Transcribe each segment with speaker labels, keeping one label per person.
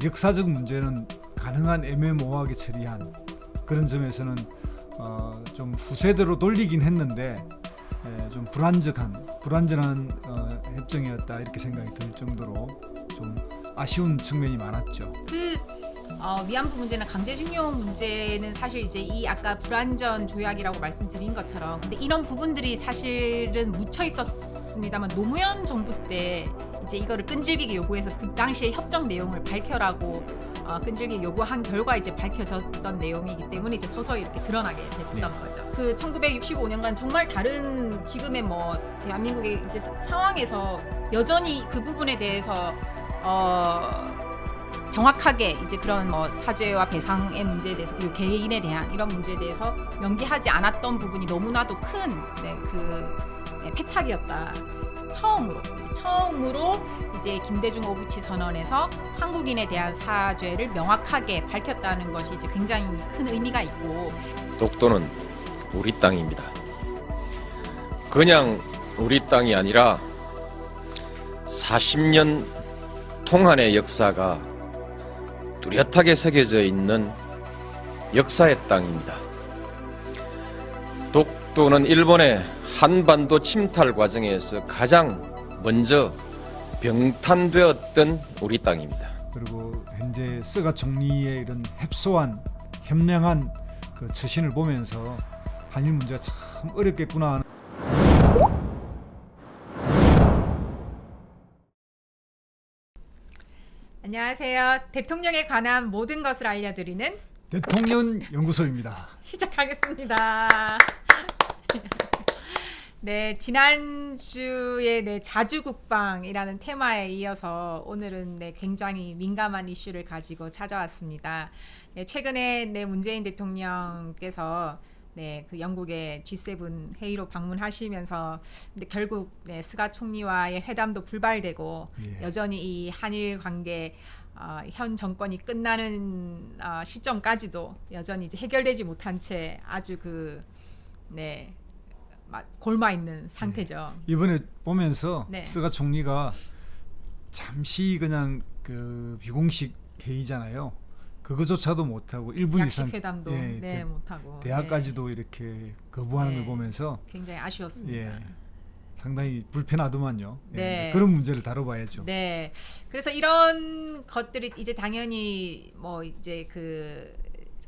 Speaker 1: 역사적 문제는 가능한 애매모호하게 처리한 그런 점에서는 좀 후세대로 돌리긴 했는데 좀 불완전한 협정이었다 이렇게 생각이 들 정도로 좀 아쉬운 측면이 많았죠.
Speaker 2: 위안부 문제나 강제징용 문제는 사실 이제 이 아까 불완전 조약이라고 말씀드린 것처럼 근데 이런 부분들이 사실은 묻혀 있었습니다만 노무현 정부 때 이제 이거를 끈질기게 요구해서 그 당시에 협정 내용을 밝혀라고 끈질기게 요구한 결과 이제 밝혀졌던 내용이기 때문에 이제 서서히 이렇게 드러나게 됐던 거죠. 그 1965년간 정말 다른 지금의 뭐 대한민국의 이제 상황에서 여전히 그 부분에 대해서 정확하게 이제 그런 뭐 사죄와 배상의 문제에 대해서 그리고 개인에 대한 이런 문제에 대해서 명기하지 않았던 부분이 너무나도 큰 패착이었다. 처음으로 이제 김대중 오부치 선언에서 한국인에 대한 사죄를 명확하게 밝혔다는 것이 이제 굉장히 큰 의미가 있고
Speaker 3: 독도는 우리 땅입니다. 그냥 우리 땅이 아니라 40년 동안의 역사가 뚜렷하게 새겨져 있는 역사의 땅입니다. 독도는 일본의 한반도 침탈 과정에서 가장 먼저 병탄되었던 우리 땅입니다.
Speaker 1: 그리고 현재 스가 총리의 이런 협소한 현명한 그 처신을 보면서 한일 문제가 참 어렵겠구나 하는
Speaker 2: 안녕하세요. 대통령에 관한 모든 것을 알려드리는
Speaker 1: 대통령 연구소입니다.
Speaker 2: 시작하겠습니다. 네, 지난주에 자주국방이라는 테마에 이어서 오늘은 굉장히 민감한 이슈를 가지고 찾아왔습니다. 최근에 문재인 대통령께서 그 영국의 G7 회의로 방문하시면서 결국 스가 총리와의 회담도 불발되고 여전히 이 한일 관계 현 정권이 끝나는 시점까지도 여전히 이제 해결되지 못한 채 아주 골마 있는 상태죠.
Speaker 1: 이번에 보면서
Speaker 2: 네.
Speaker 1: 스가 총리가 잠시 그냥 그 비공식 회의잖아요. 그거조차도 못하고 1분 이상
Speaker 2: 약식 회담도 못하고
Speaker 1: 대화까지도 이렇게 거부하는 걸 보면서
Speaker 2: 굉장히 아쉬웠습니다.
Speaker 1: 상당히 불편하더만요.
Speaker 2: 네.
Speaker 1: 그런 문제를 다뤄봐야죠.
Speaker 2: 네. 그래서 이런 것들이 이제 당연히 뭐 이제 그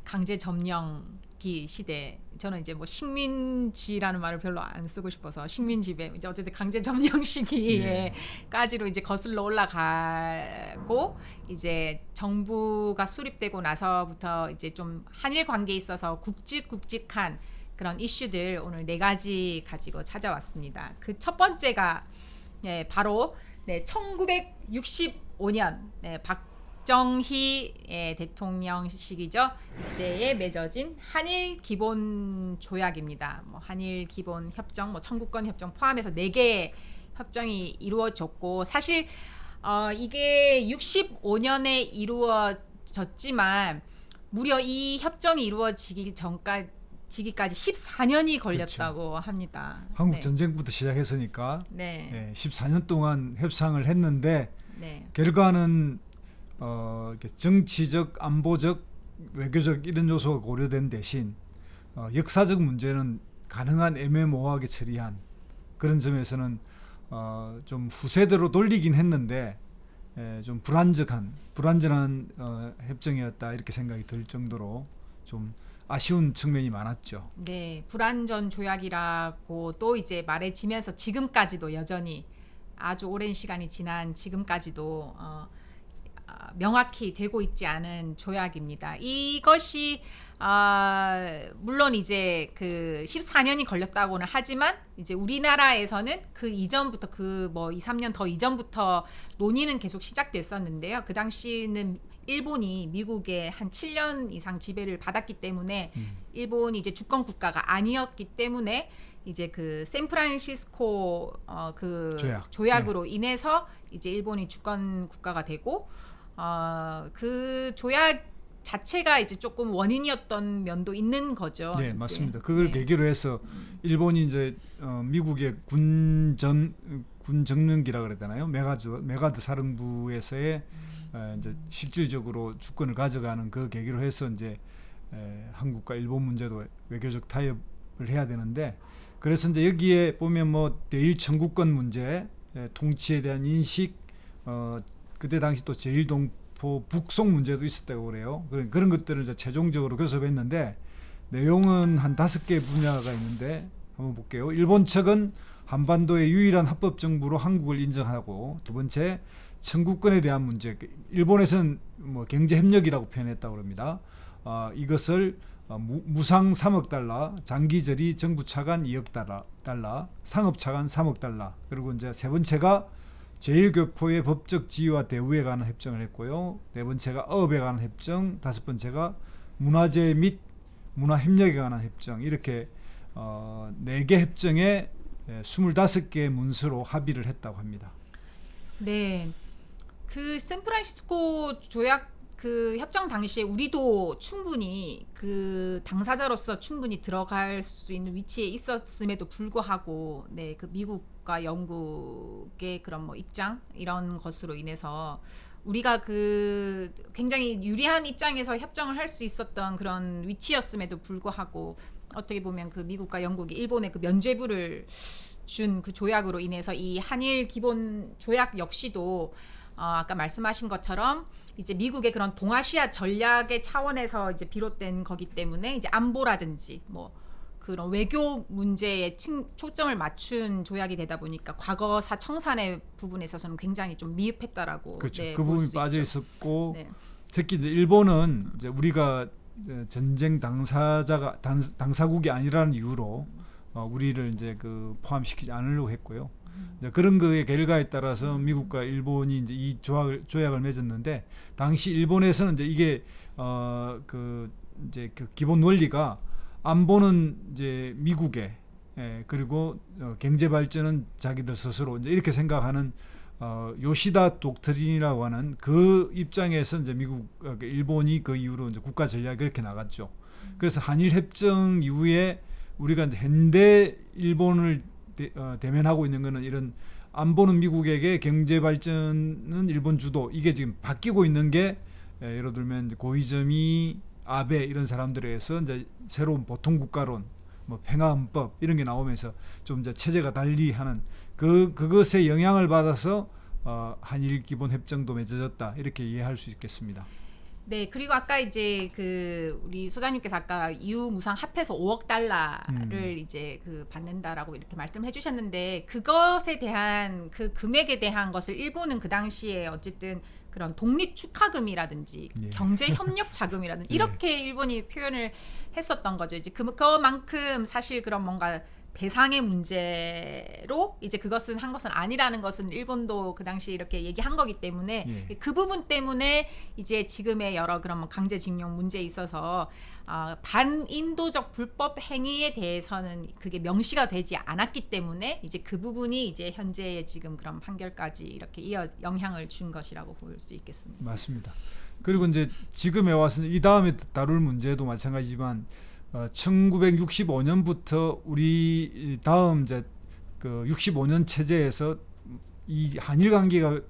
Speaker 2: 강제 점령기 시대 저는 이제 뭐 식민지라는 말을 별로 안 쓰고 싶어서 식민지배 이제 어쨌든 강제 점령 시기에까지로 이제 거슬러 올라가고 이제 정부가 수립되고 나서부터 이제 좀 한일 관계에 있어서 굵직굵직한 그런 이슈들 오늘 4가지 가지고 찾아왔습니다. 그 첫 번째가 바로 1965년 박정희 대통령 시기죠. 이때에 맺어진 한일 기본 조약입니다. 뭐 한일 기본 협정, 뭐 청구권 협정 포함해서 4개의 협정이 이루어졌고 사실 이게 65년에 이루어졌지만 무려 이 협정이 이루어지기 전까지 14년이 걸렸다고 합니다.
Speaker 1: 한국 전쟁부터 시작했으니까 14년 동안 협상을 했는데 결과는 정치적, 안보적, 외교적 이런 요소가 고려된 대신 역사적 문제는 가능한 애매모호하게 처리한 그런 점에서는 좀 후세대로 돌리긴 했는데 좀 불완전한 협정이었다 이렇게 생각이 들 정도로 좀 아쉬운 측면이 많았죠.
Speaker 2: 네, 불완전 조약이라고 또 이제 말해지면서 지금까지도 여전히 아주 오랜 시간이 지난 지금까지도 명확히 되고 있지 않은 조약입니다. 이것이 물론 이제 그 14년이 걸렸다고는 하지만 이제 우리나라에서는 그 이전부터 그 뭐 2, 3년 더 이전부터 논의는 계속 시작됐었는데요. 그 당시는 일본이 미국의 한 7년 이상 지배를 받았기 때문에 일본이 이제 주권 국가가 아니었기 때문에 이제 그 샌프란시스코 그 조약으로 인해서 이제 일본이 주권 국가가 되고 그 조약 자체가 이제 조금 원인이었던 면도 있는 거죠.
Speaker 1: 네,
Speaker 2: 이제.
Speaker 1: 맞습니다. 그걸 계기로 해서 일본이 이제 미국의 군 정령기라 그래야 되나요? 메가드 사령부에서의 이제 실질적으로 주권을 가져가는 그 계기로 해서 이제 한국과 일본 문제도 외교적 타협을 해야 되는데, 그래서 이제 여기에 보면 뭐 대일 청구권 문제, 통치에 대한 인식, 그때 당시 또 제일동포 북송 문제도 있었다고 그래요. 그런 것들을 이제 최종적으로 교섭했는데, 내용은 한 5개 분야가 있는데 한번 볼게요. 일본 측은 한반도의 유일한 합법 정부로 한국을 인정하고, 두 번째 청구권에 대한 문제, 일본에서는 뭐 경제 협력이라고 표현했다고 합니다. 이것을 무상 3억 달러, 장기저리 정부 차관 2억 달러, 상업 차관 3억 달러, 그리고 이제 세 번째가 제1교포의 법적 지위와 대우에 관한 협정을 했고요. 네 번째가 어업에 관한 협정, 다섯 번째가 문화재 및 문화협력에 관한 협정, 이렇게 4개 협정에 25개의 문서로 합의를 했다고 합니다.
Speaker 2: 네, 그 샌프란시스코 조약 그 협정 당시에 우리도 충분히 그 당사자로서 충분히 들어갈 수 있는 위치에 있었음에도 불구하고, 네, 그 미국과 영국의 그런 뭐 입장 이런 것으로 인해서 우리가 그 굉장히 유리한 입장에서 협정을 할 수 있었던 그런 위치였음에도 불구하고, 어떻게 보면 그 미국과 영국이 일본에 그 면죄부를 준 그 조약으로 인해서 이 한일 기본 조약 역시도 아까 말씀하신 것처럼 이제 미국의 그런 동아시아 전략의 차원에서 이제 비롯된 거기 때문에 이제 안보라든지 뭐 그런 외교 문제에 초점을 맞춘 조약이 되다 보니까 과거사 청산의 부분에 있어서는 굉장히 좀 미흡했다라고.
Speaker 1: 그렇죠.
Speaker 2: 네,
Speaker 1: 그
Speaker 2: 볼
Speaker 1: 부분이
Speaker 2: 수
Speaker 1: 빠져
Speaker 2: 있죠.
Speaker 1: 있었고,
Speaker 2: 네.
Speaker 1: 특히 이제 일본은 이제 우리가 전쟁 당사국이 아니라는 이유로 우리를 이제 그 포함시키지 않으려고 했고요. 이제 그런 거의 결과에 따라서 미국과 일본이 이제 이 조약을 맺었는데, 당시 일본에서는 이제 이게 이제 그 기본 원리가 안보는 이제 미국의, 그리고 경제 발전은 자기들 스스로, 이제 이렇게 생각하는 요시다 독트린이라고 하는 그 입장에서 이제 일본이 그 이후로 이제 국가 전략이 그렇게 나갔죠. 그래서 한일 협정 이후에 우리가 이제 현대 일본을 대면하고 있는 거는 이런 안보는 미국에게, 경제 발전은 일본 주도, 이게 지금 바뀌고 있는 게, 예를 들면 이제 고이즈미, 아베 이런 사람들에 의해서 이제 새로운 보통 국가론, 뭐 평화헌법 이런 게 나오면서 좀 이제 체제가 달리하는 그것에 영향을 받아서 한일 기본 협정도 맺어졌다, 이렇게 이해할 수 있겠습니다.
Speaker 2: 네, 그리고 아까 이제 그 우리 소장님께서 아까 이후 무상 합해서 5억 달러를 이제 그 받는다라고 이렇게 말씀해 주셨는데, 그것에 대한 그 금액에 대한 것을 일본은 그 당시에 어쨌든 그런 독립 축하금이라든지
Speaker 1: 예.
Speaker 2: 경제 협력 자금이라든지
Speaker 1: 예.
Speaker 2: 이렇게 일본이 표현을 했었던 거죠. 이제 그만큼 사실 그런 뭔가 배상의 문제로 이제 그것은 한 것은 아니라는 것은 일본도 그 당시 이렇게 얘기한 거기 때문에,
Speaker 1: 예.
Speaker 2: 그 부분 때문에 이제 지금의 여러 그런 뭐 강제징용 문제에 있어서 반인도적 불법 행위에 대해서는 그게 명시가 되지 않았기 때문에 이제 그 부분이 이제 현재의 지금 그런 판결까지 이렇게 영향을 준 것이라고 볼 수 있겠습니다.
Speaker 1: 맞습니다. 그리고 이제 지금에 와서 이 다음에 다룰 문제도 마찬가지지만, 1965년부터 우리 다음 이제 그 65년 체제에서 이 한일 관계가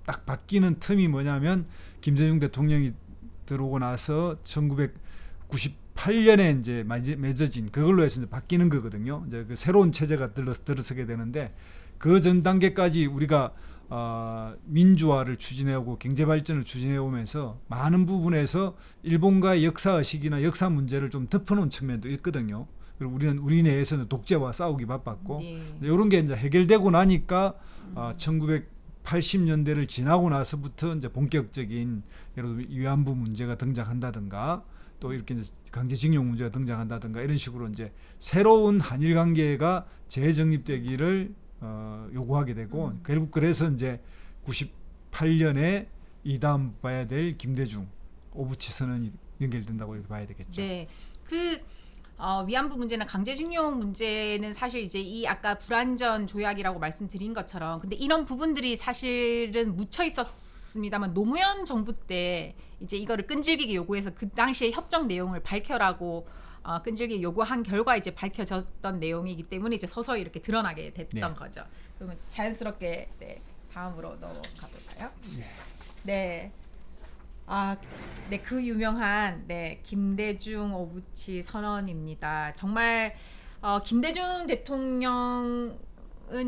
Speaker 1: 딱 바뀌는 틈이 뭐냐면, 김대중 대통령이 들어오고 나서 1998년에 이제 맺어진 그걸로 해서 이제 바뀌는 거거든요. 이제 그 새로운 체제가 들어서게 되는데, 그 전 단계까지 우리가 민주화를 추진해오고 경제 발전을 추진해오면서 많은 부분에서 일본과의 역사 의식이나 역사 문제를 좀 덮어놓은 측면도 있거든요. 그리고 우리 내에서는 독재와 싸우기 바빴고, 이런 게 이제 해결되고 나니까 1980년대를 지나고 나서부터 이제 본격적인, 예를 들면 위안부 문제가 등장한다든가, 또 이렇게 이제 강제징용 문제가 등장한다든가, 이런 식으로 이제 새로운 한일 관계가 재정립되기를 요구하게 되고, 결국 그래서 이제 98년에 이 다음 봐야 될 김대중 오부치 선언이 연결된다고 이렇게 봐야 되겠죠.
Speaker 2: 네, 그 위안부 문제나 강제징용 문제는 사실 이제 이 아까 불완전 조약이라고 말씀드린 것처럼, 근데 이런 부분들이 사실은 묻혀 있었습니다만, 노무현 정부 때 이제 이거를 끈질기게 요구해서 그 당시에 협정 내용을 밝혀라고 끈질기게 요구한 결과 이제 밝혀졌던 내용이기 때문에 이제 서서히 이렇게 드러나게 됐던 거죠. 그러면 자연스럽게 다음으로 넘어가 볼까요?
Speaker 1: 예.
Speaker 2: 네. 네, 그 유명한 김대중 오부치 선언입니다. 정말 김대중 대통령은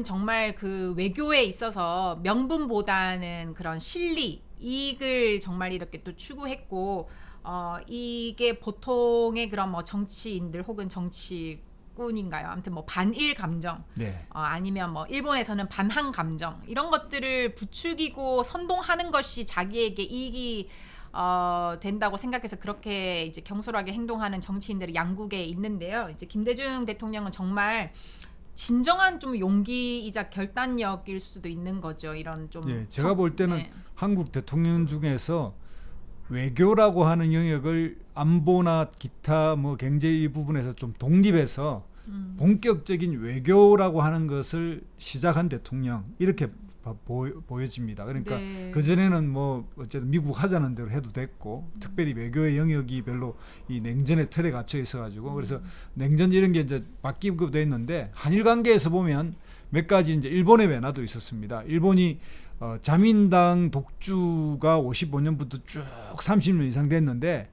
Speaker 2: 정말 그 외교에 있어서 명분보다는 그런 실리, 이익을 정말 이렇게 또 추구했고, 이게 보통의 그런 뭐 정치인들 혹은 정치꾼인가요? 아무튼 뭐 반일 감정,
Speaker 1: 네.
Speaker 2: 아니면 뭐 일본에서는 반한 감정, 이런 것들을 부추기고 선동하는 것이 자기에게 이익이 된다고 생각해서 그렇게 이제 경솔하게 행동하는 정치인들이 양국에 있는데요. 이제 김대중 대통령은 정말 진정한 좀 용기이자 결단력일 수도 있는 거죠. 이런 좀
Speaker 1: 예, 제가 볼 때는
Speaker 2: 네.
Speaker 1: 한국 대통령 중에서 외교라고 하는 영역을 안보나 기타 뭐 경제 이 부분에서 좀 독립해서 본격적인 외교라고 하는 것을 시작한 대통령, 이렇게 보여집니다. 그러니까
Speaker 2: 네.
Speaker 1: 그 전에는 뭐 어쨌든 미국 하자는 대로 해도 됐고, 특별히 외교의 영역이 별로 이 냉전의 틀에 갇혀 있어가지고, 그래서 냉전 이런 게 이제 바뀌고 돼 있는데, 한일 관계에서 보면 몇 가지 이제 일본의 변화도 있었습니다. 일본이 자민당 독주가 55년부터 쭉 30년 이상 됐는데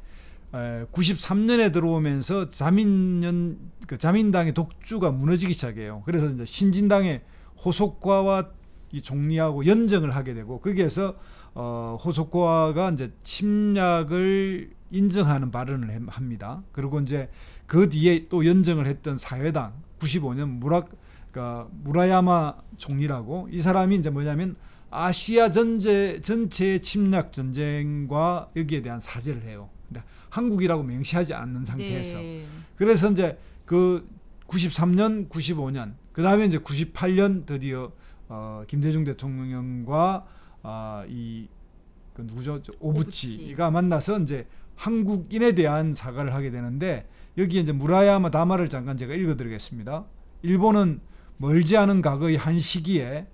Speaker 1: 93년에 들어오면서 자민당의 독주가 무너지기 시작해요. 그래서 이제 신진당의 호소과와 이 총리하고 연정을 하게 되고, 거기에서 호소과가 이제 침략을 인정하는 발언을 합니다. 그리고 이제 그 뒤에 또 연정을 했던 사회당 95년 무라야마 총리라고, 이 사람이 이제 뭐냐면 아시아 전체의 침략 전쟁과 여기에 대한 사죄를 해요. 근데 한국이라고 명시하지 않는 상태에서.
Speaker 2: 네.
Speaker 1: 그래서 이제 그 93년, 95년, 그 다음에 이제 98년 드디어 김대중 대통령과 그 누구죠? 오부치가 만나서 이제 한국인에 대한 사과를 하게 되는데, 여기에 이제 무라야마 다마를 잠깐 제가 읽어드리겠습니다. 일본은 멀지 않은 과거의 한 시기에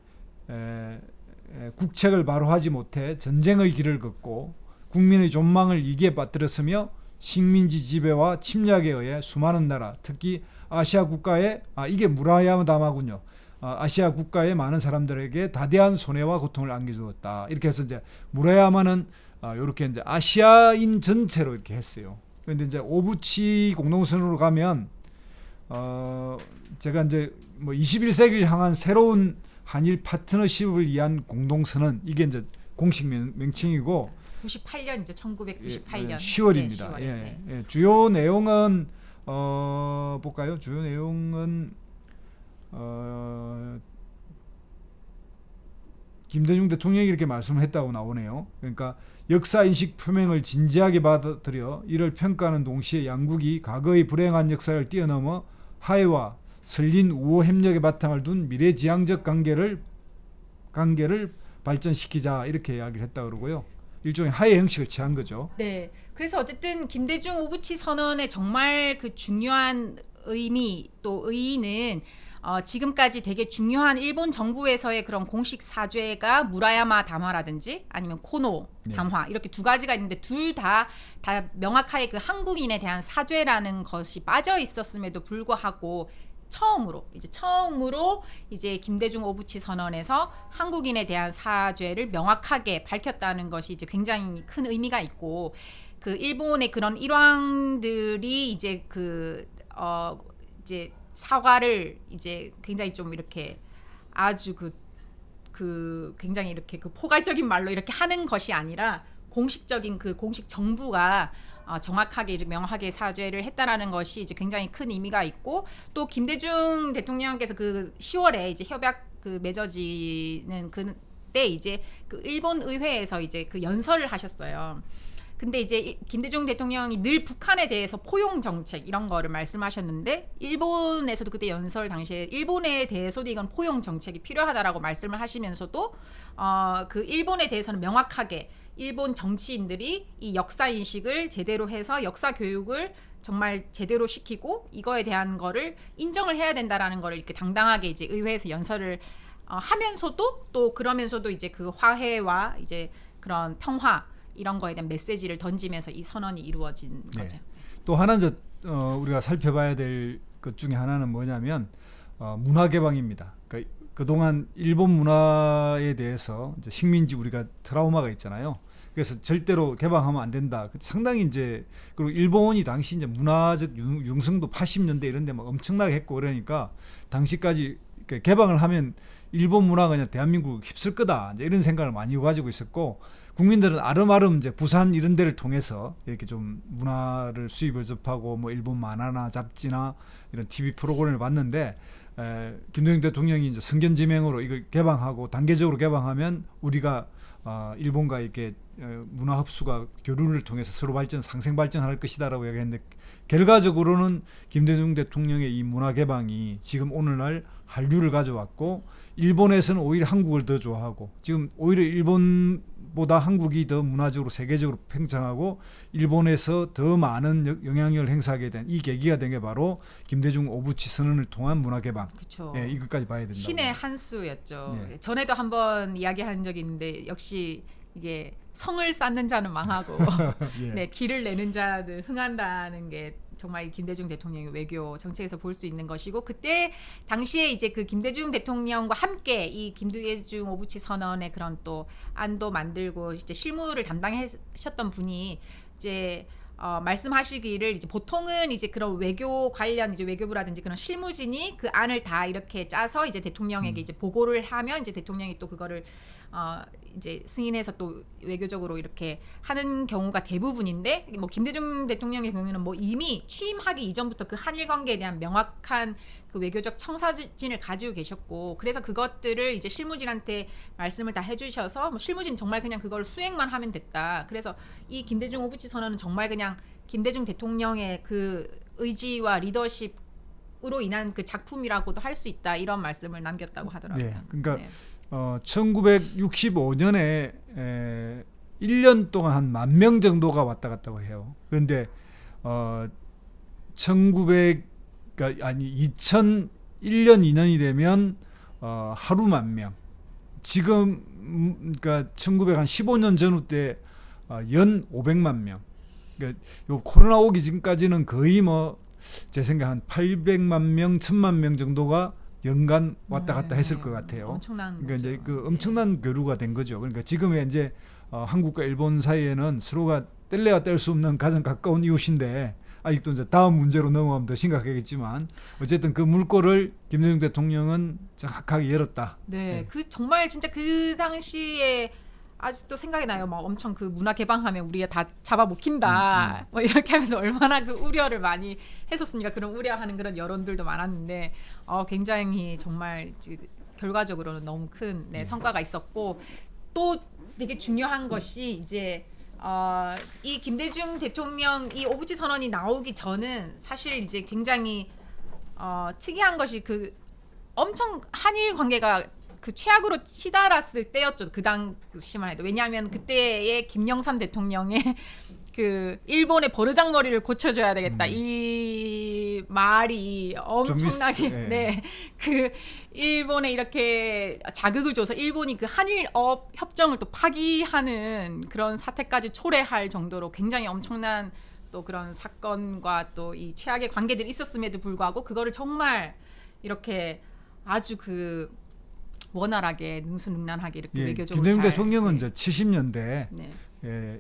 Speaker 1: 국책을 바로 하지 못해 전쟁의 길을 걷고 국민의 존망을 이기에 빠뜨렸으며 식민지 지배와 침략에 의해 수많은 나라, 특히 아시아 국가의 이게 무라야마 다마군요. 아시아 국가의 많은 사람들에게 다대한 손해와 고통을 안겨주었다. 이렇게 해서 이제 무라야마는 이렇게 이제 아시아인 전체로 이렇게 했어요. 그런데 이제 오부치 공동선언으로 가면 제가 이제 뭐 21세기를 향한 새로운 한일 파트너십을 위한 공동선언, 이게 이제 공식 명칭이고
Speaker 2: 98년 이제 1998년
Speaker 1: 10월입니다.
Speaker 2: 네, 10월에, 네.
Speaker 1: 예. 주요 내용은 볼까요? 주요 내용은 김대중 대통령이 이렇게 말씀을 했다고 나오네요. 그러니까 역사인식 표명을 진지하게 받아들여 이를 평가하는 동시에 양국이 과거의 불행한 역사를 뛰어넘어 화해와 설린 우호 협력의 바탕을 둔 미래지향적 관계를 발전시키자, 이렇게 이야기를 했다 그러고요. 일종의 화해 형식을 취한 거죠.
Speaker 2: 네. 그래서 어쨌든 김대중 오부치 선언의 정말 그 중요한 의미 또 의의는 지금까지 되게 중요한 일본 정부에서의 그런 공식 사죄가 무라야마 담화라든지 아니면 코노 담화, 이렇게 두 가지가 있는데 둘 다 명확하게 그 한국인에 대한 사죄라는 것이 빠져 있었음에도 불구하고 처음으로 이제 김대중 오부치 선언에서 한국인에 대한 사죄를 명확하게 밝혔다는 것이 이제 굉장히 큰 의미가 있고, 그 일본의 그런 일왕들이 이제 이제 사과를 이제 굉장히 좀 이렇게 아주 굉장히 이렇게 그 포괄적인 말로 이렇게 하는 것이 아니라 공식적인 그 공식 정부가 정확하게 명확하게 사죄를 했다라는 것이 이제 굉장히 큰 의미가 있고, 또 김대중 대통령께서 그 10월에 이제 협약 맺어지는 그때 이제 그 일본 의회에서 이제 그 연설을 하셨어요. 근데 이제 김대중 대통령이 늘 북한에 대해서 포용 정책 이런 거를 말씀하셨는데, 일본에서도 그때 연설 당시에 일본에 대해서도 이건 포용 정책이 필요하다라고 말씀을 하시면서도 그 일본에 대해서는 명확하게 일본 정치인들이 이 역사 인식을 제대로 해서 역사 교육을 정말 제대로 시키고 이거에 대한 거를 인정을 해야 된다라는 거를 이렇게 당당하게 이제 의회에서 연설을 하면서도, 또 그러면서도 이제 그 화해와 이제 그런 평화 이런 거에 대한 메시지를 던지면서 이 선언이 이루어진 거죠.
Speaker 1: 또 하나 우리가 살펴봐야 될 것 중에 하나는 뭐냐면 문화 개방입니다. 그러니까 그동안 일본 문화에 대해서 이제 식민지 우리가 트라우마가 있잖아요. 그래서 절대로 개방하면 안 된다. 상당히 이제 그리고 일본이 당시 이제 문화적 융성도 80년대 이런데 막 엄청나게 했고 그러니까 당시까지 개방을 하면 일본 문화가 그냥 대한민국을 휩쓸 거다 이제 이런 생각을 많이 가지고 있었고 국민들은 아름아름 이제 부산 이런 데를 통해서 이렇게 좀 문화를 수입을 접하고 뭐 일본 만화나 잡지나 이런 TV 프로그램을 봤는데 김대중 대통령이 이제 성견지명으로 이걸 개방하고 단계적으로 개방하면 우리가 일본과 이렇게 문화 흡수가 교류를 통해서 서로 상생 발전할 것이다라고 얘기했는데 결과적으로는 김대중 대통령의 이 문화 개방이 지금 오늘날 한류를 가져왔고 일본에서는 오히려 한국을 더 좋아하고 지금 오히려 일본보다 한국이 더 문화적으로 세계적으로 팽창하고 일본에서 더 많은 영향력을 행사하게 된 이 계기가 된 게 바로 김대중 오부치 선언을 통한 문화 개방.
Speaker 2: 그렇죠.
Speaker 1: 예, 이것까지 봐야 된다.
Speaker 2: 신의 한 수였죠.
Speaker 1: 예.
Speaker 2: 전에도 한번 이야기한 적이 있는데 역시 이게 성을 쌓는 자는 망하고
Speaker 1: 예.
Speaker 2: 네, 길을 내는 자들 흥한다는 게 정말 김대중 대통령의 외교 정책에서 볼 수 있는 것이고 그때 당시에 이제 그 김대중 대통령과 함께 이 김대중 오부치 선언의 그런 또 안도 만들고 이제 실무를 담당하셨던 분이 이제 말씀하시기를 이제 보통은 이제 그런 외교 관련 이제 외교부라든지 그런 실무진이 그 안을 다 이렇게 짜서 이제 대통령에게 이제 보고를 하면 이제 대통령이 또 그거를 이제 승인해서 또 외교적으로 이렇게 하는 경우가 대부분인데 뭐 김대중 대통령의 경우에는 뭐 이미 취임하기 이전부터 그 한일 관계에 대한 명확한 그 외교적 청사진을 가지고 계셨고 그래서 그것들을 이제 실무진한테 말씀을 다 해주셔서 뭐 실무진 정말 그냥 그걸 수행만 하면 됐다. 그래서 이 김대중 오부치 선언은 정말 그냥 김대중 대통령의 그 의지와 리더십으로 인한 그 작품이라고도 할 수 있다. 이런 말씀을 남겼다고 하더라고요.
Speaker 1: 네, 그러니까
Speaker 2: 네.
Speaker 1: 1965년에 1년 동안 한 10,000명 정도가 왔다 갔다고 해요. 그런데 2001년 2년이 되면 하루 10,000명. 지금 그러니까 1915년 전후 때 연 500만 명. 그러니까 요 코로나 오기 전까지는 거의 뭐 제 생각 한 800만 명, 1,000만 명 정도가 연간 왔다 갔다 했을 것 같아요.
Speaker 2: 엄청난
Speaker 1: 그러니까
Speaker 2: 거죠.
Speaker 1: 이제 그 엄청난 교류가 된 거죠. 그러니까 지금의 이제 한국과 일본 사이에는 서로가 뗄래야 뗄 수 없는 가장 가까운 이웃인데 아직도 이제 다음 문제로 넘어가면 더 심각하겠지만 어쨌든 그 물꼬를 김대중 대통령은 정확하게 열었다.
Speaker 2: 네, 그 정말 진짜 그 당시에 아직도 생각이 나요. 막 엄청 그 문화 개방하면 우리가 다 잡아먹힌다. 뭐 이렇게 하면서 얼마나 그 우려를 많이 했었으니까 그런 우려하는 그런 여론들도 많았는데 굉장히 정말 결과적으로는 너무 큰 성과가 있었고 또 되게 중요한 것이 이제 이 김대중 대통령 이 오부치 선언이 나오기 전은 사실 이제 굉장히 특이한 것이 그 엄청 한일 관계가 그 최악으로 치달았을 때였죠. 그 당시만 해도. 왜냐하면 그때의 김영삼 대통령의 그 일본의 버르장머리를 고쳐줘야 되겠다. 이 말이 엄청나게 네. 그 일본에 이렇게 자극을 줘서 일본이 그 한일업 협정을 또 파기하는 그런 사태까지 초래할 정도로 굉장히 엄청난 또 그런 사건과 또 이 최악의 관계들이 있었음에도 불구하고 그거를 정말 이렇게 아주 그 원활하게 능수능란하게 이렇게 외교적으로
Speaker 1: 김대중
Speaker 2: 잘,
Speaker 1: 대통령은
Speaker 2: 네.
Speaker 1: 이제 70년대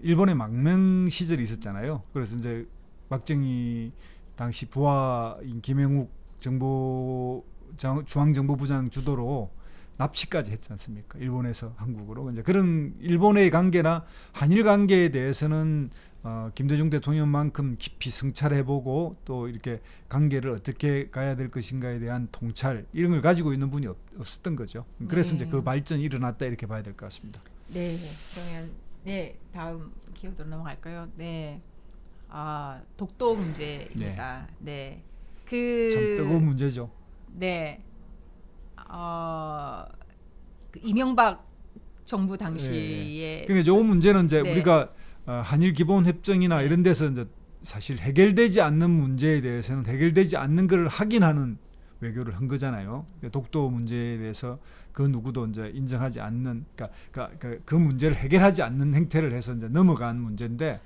Speaker 1: 일본의 망명 시절이 있었잖아요. 그래서 이제 박정희 당시 부하인 김영욱 중앙정보부장 주도로 납치까지 했지 않습니까? 일본에서 한국으로. 이제 그런 일본의 관계나 한일 관계에 대해서는 김대중 대통령만큼 깊이 성찰해보고 또 이렇게 관계를 어떻게 가야 될 것인가에 대한 통찰 이런 걸 가지고 있는 분이 없었던 거죠. 그래서 이제 그 발전이 일어났다 이렇게 봐야 될 것 같습니다.
Speaker 2: 네, 그러면 다음 키워드로 넘어갈까요? 네, 독도 문제입니다. 네, 그
Speaker 1: 참 뜨거운 문제죠.
Speaker 2: 네, 그 이명박 정부 당시에
Speaker 1: 그러니까 이 문제는 이제 우리가 한일 기본 협정이나 이런 데서 이제 사실 해결되지 않는 문제에 대해서는 해결되지 않는 걸 확인하는 외교를 한 거잖아요. 독도 문제에 대해서 그 누구도 이제 인정하지 않는, 그러니까 그 문제를 해결하지 않는 행태를 해서 이제 넘어간 문제인데.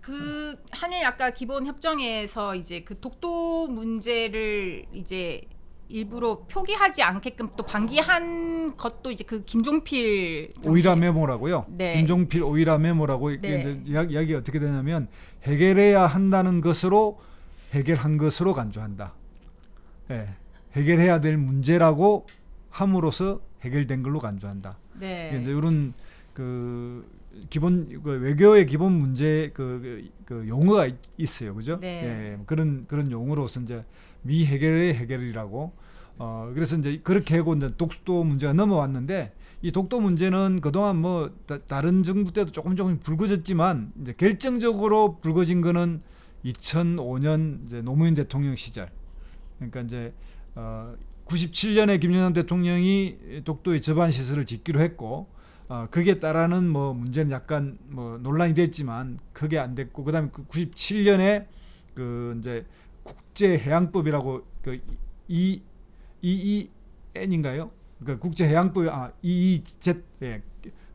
Speaker 2: 그 한일 아까 기본 협정에서 이제 그 독도 문제를 이제 일부러 표기하지 않게끔 또 방기한 것도 이제 그 김종필
Speaker 1: 오이라 메모라고요.
Speaker 2: 네.
Speaker 1: 김종필 오이라 메모라고 이게
Speaker 2: 네.
Speaker 1: 이제 이야기가 어떻게 되냐면 해결해야 한다는 것으로 해결한 것으로 간주한다. 예, 해결해야 될 문제라고 함으로써 해결된 걸로 간주한다.
Speaker 2: 네.
Speaker 1: 이제 이런 그 기본 그 외교의 기본 문제 그 용어가 있어요, 그죠?
Speaker 2: 네.
Speaker 1: 예, 그런 용어로서 이제 미해결의 해결이라고. 그래서 이제 그렇게 하고 이제 독도 문제가 넘어왔는데 이 독도 문제는 그동안 뭐 다른 정부 때도 조금 불거졌지만 이제 결정적으로 불거진 거는 2005년 이제 노무현 대통령 시절. 그러니까 이제 97년에 김영삼 대통령이 독도의 저반 시설을 짓기로 했고 그게 따라는 뭐 문제는 약간 뭐 논란이 됐지만 그게 안 됐고 그다음에 97년에 그 이제 국제해양법이라고 그 EEN인가요? 그러니까 국제해양법 EEZ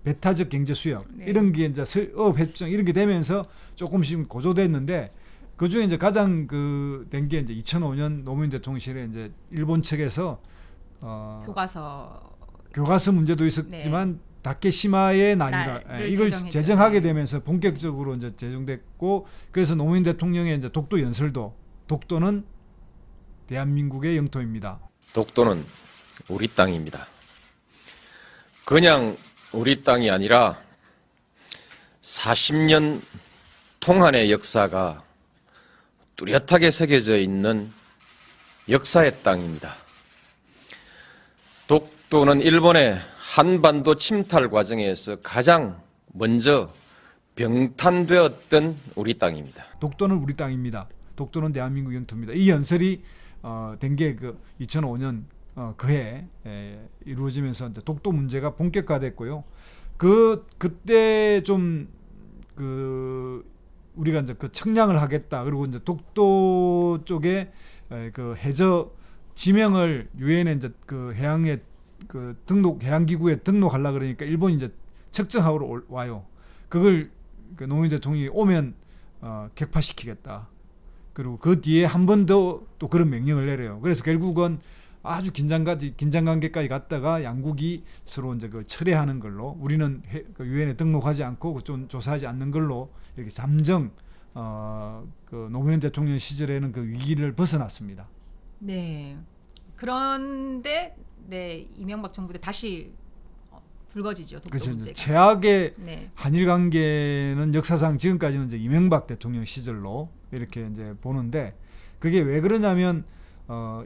Speaker 1: 배타적 경제 수역
Speaker 2: 네.
Speaker 1: 이런 게 이제 어업 협정 이런 게 되면서 조금씩 고조됐는데 그 중에 이제 가장 그 된 게 이제 2005년 노무현 대통령 시절에 이제 일본 측에서 교과서 문제도 있었지만 다케시마의 난이라
Speaker 2: 날을
Speaker 1: 이걸
Speaker 2: 제정했죠.
Speaker 1: 제정하게
Speaker 2: 네.
Speaker 1: 되면서 본격적으로 이제 제정됐고 그래서 노무현 대통령의 이제 독도 연설도 독도는 대한민국의 영토입니다.
Speaker 3: 독도는 우리 땅입니다. 그냥 우리 땅이 아니라 40년 통한의 역사가 뚜렷하게 새겨져 있는 역사의 땅입니다. 독도는 일본의 한반도 침탈 과정에서 가장 먼저 병탄되었던 우리 땅입니다.
Speaker 1: 독도는 우리 땅입니다. 독도는 대한민국 영토입니다. 이 연설이 된 게 그 2005년 그해 이루어지면서 이제 독도 문제가 본격화됐고요. 그때 좀 그 우리가 이제 그 청량을 하겠다. 그리고 이제 독도 쪽에 그 해저 지명을 유엔에 이제 그 해양에 그 해양 기구에 등록하려 그러니까 일본이 이제 측정하러 와요. 그걸 그 노무현 대통령이 오면 격파시키겠다. 그리고 그 뒤에 한 번 더 또 그런 명령을 내려요. 그래서 결국은 아주 긴장 관계까지 갔다가 양국이 서로 이제 그 철회하는 걸로 우리는 유엔에 등록하지 않고 좀 조사하지 않는 걸로 이렇게 잠정 그 노무현 대통령 시절에는 그 위기를 벗어났습니다.
Speaker 2: 네. 그런데 네 이명박 정부 때 다시 불거지죠. 독도
Speaker 1: 그렇죠.
Speaker 2: 문제가.
Speaker 1: 최악의
Speaker 2: 네.
Speaker 1: 한일 관계는 역사상 지금까지는 이제 이명박 대통령 시절로 이렇게 이제 보는데 그게 왜 그러냐면